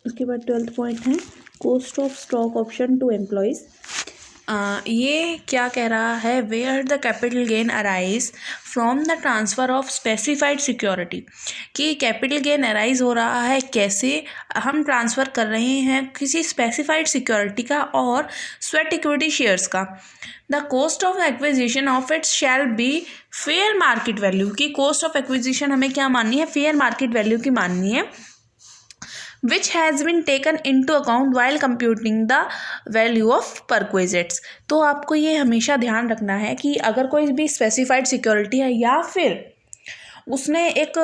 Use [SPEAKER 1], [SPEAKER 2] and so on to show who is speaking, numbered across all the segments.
[SPEAKER 1] उसके बाद 12th point है cost of stock option to employees. ये क्या कह रहा है, where the capital gain arise from the transfer of specified security, कि कैपिटल गेन अराइज हो रहा है कैसे, हम ट्रांसफ़र कर रहे हैं किसी स्पेसिफाइड सिक्योरिटी का और स्वेट इक्विटी शेयर्स का। The cost of acquisition of its shall be fair market value, की कॉस्ट ऑफ एक्विजिशन हमें क्या माननी है, फेयर मार्केट वैल्यू की माननी है, which has been taken into account while computing the value of perquisites। तो आपको ये हमेशा ध्यान रखना है कि अगर कोई भी स्पेसिफाइड सिक्योरिटी है या फिर उसने एक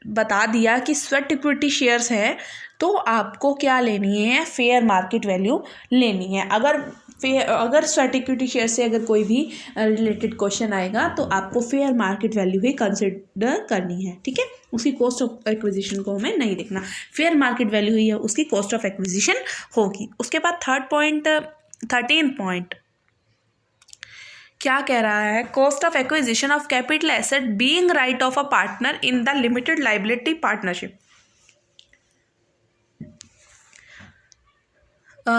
[SPEAKER 1] बता दिया कि स्वेट इक्विटी शेयर्स हैं, तो आपको क्या लेनी है, फेयर मार्केट वैल्यू लेनी है। अगर स्वेट इक्विटी शेयर से अगर कोई भी रिलेटेड क्वेश्चन आएगा तो आपको फेयर मार्केट वैल्यू ही कंसिडर करनी है, ठीक है। उसकी कॉस्ट ऑफ एक्विजिशन को हमें नहीं देखना, फेयर मार्केट वैल्यू ही है उसकी कॉस्ट ऑफ एक्विजिशन होगी। उसके बाद 13 पॉइंट क्या कह रहा है, cost of acquisition of capital asset being right of a partner in the limited liability partnership,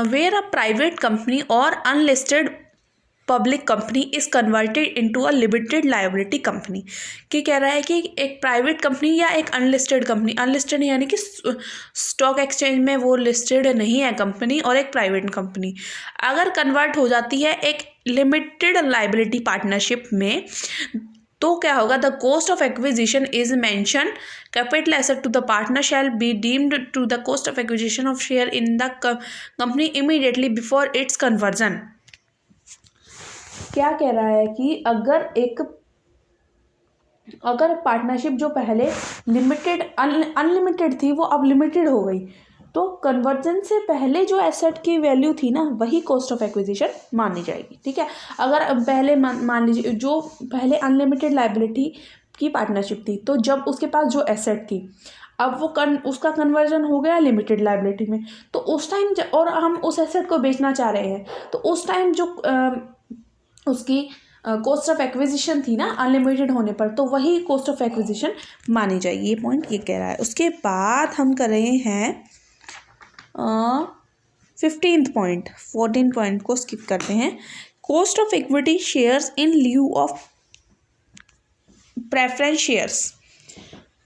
[SPEAKER 1] where a private company or unlisted public company is converted into a limited liability company. कि कह रहा है कि एक private company या एक unlisted company, unlisted यानी कि स्टॉक एक्सचेंज में वो लिस्टेड नहीं है कंपनी, और एक प्राइवेट कंपनी अगर कन्वर्ट हो जाती है एक लिमिटेड लायबिलिटी पार्टनरशिप में, तो क्या होगा, the cost of acquisition is mention, capital asset to the partner shall be deemed to the cost of acquisition of share in the company immediately before its conversion. क्या कह रहा है कि अगर पार्टनरशिप जो पहले लिमिटेड अनलिमिटेड थी वो अब लिमिटेड हो गई, तो कन्वर्जन से पहले जो एसेट की वैल्यू थी ना वही कॉस्ट ऑफ एक्विजिशन मानी जाएगी, ठीक है। अगर पहले मान लीजिए जो पहले अनलिमिटेड लायबिलिटी की पार्टनरशिप थी, तो जब उसके पास जो एसेट थी अब वो उसका कन्वर्जन हो गया लिमिटेड लायबिलिटी में, तो उस टाइम और हम उस एसेट को बेचना चाह रहे हैं, तो उस टाइम जो उसकी कॉस्ट ऑफ एक्विजिशन थी ना अनलिमिटेड होने पर, तो वही कॉस्ट ऑफ एक्विजिशन मानी जाएगी। ये पॉइंट ये कह रहा है। उसके बाद हम कर रहे हैं 15th पॉइंट, 14 पॉइंट को स्किप करते हैं। Cost of equity shares in lieu of preference shares.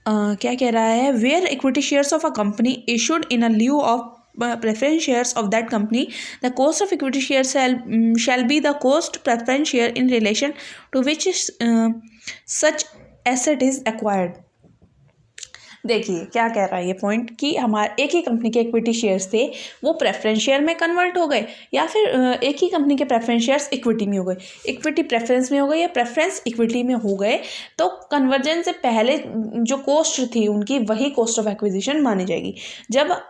[SPEAKER 1] क्या कह रहा है, where equity shares of a company issued in a lieu of preference shares of that company, the cost of equity shares shall be the cost preference share in relation to which such asset is acquired। देखिए क्या कह रहा है ये point, कि हमारे एक ही company के इक्विटी शेयर्स थे वो प्रेफरेंस शेयर में कन्वर्ट हो गए, या फिर एक ही कंपनी के प्रेफरेंस शेयर्स इक्विटी में हो गए, इक्विटी प्रेफरेंस में हो गए या प्रेफरेंस इक्विटी में हो गए, तो कन्वर्जन से पहले जो कॉस्ट थी उनकी वही कॉस्ट ऑफ एक्विजिशन मानी जाएगी। जब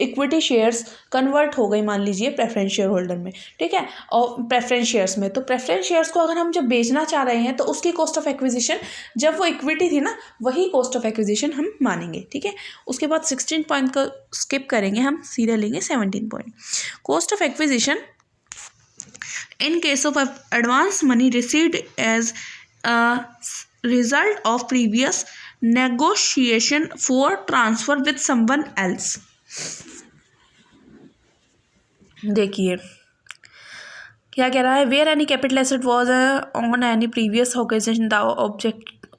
[SPEAKER 1] इक्विटी शेयर्स कन्वर्ट हो गई मान लीजिए प्रेफरेंस शेयर होल्डर में, ठीक है, और प्रेफरेंस शेयर्स में, तो प्रेफरेंस शेयर्स को अगर हम जब बेचना चाह रहे हैं तो उसकी कॉस्ट ऑफ एक्विजिशन जब वो इक्विटी थी ना वही कॉस्ट ऑफ एक्विजिशन हम मानेंगे, ठीक है। उसके बाद 16 पॉइंट को स्किप करेंगे, हम सीधे लेंगे 17 point. Cost of acquisition in case of advance money received as result of previous negotiation for transfer with someone else. देखिए क्या कह रहा है, where any capital asset was on any previous occasion the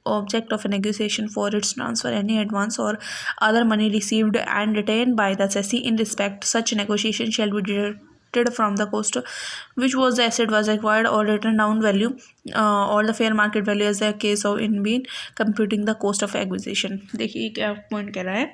[SPEAKER 1] object of a negotiation for its transfer, any advance or other money received and retained by the cessee in respect such negotiation shall be deducted from the cost which was the asset was acquired or written down value or the fair market value as the case of in being computing the cost of acquisition। देखिए क्या point कह रहा है,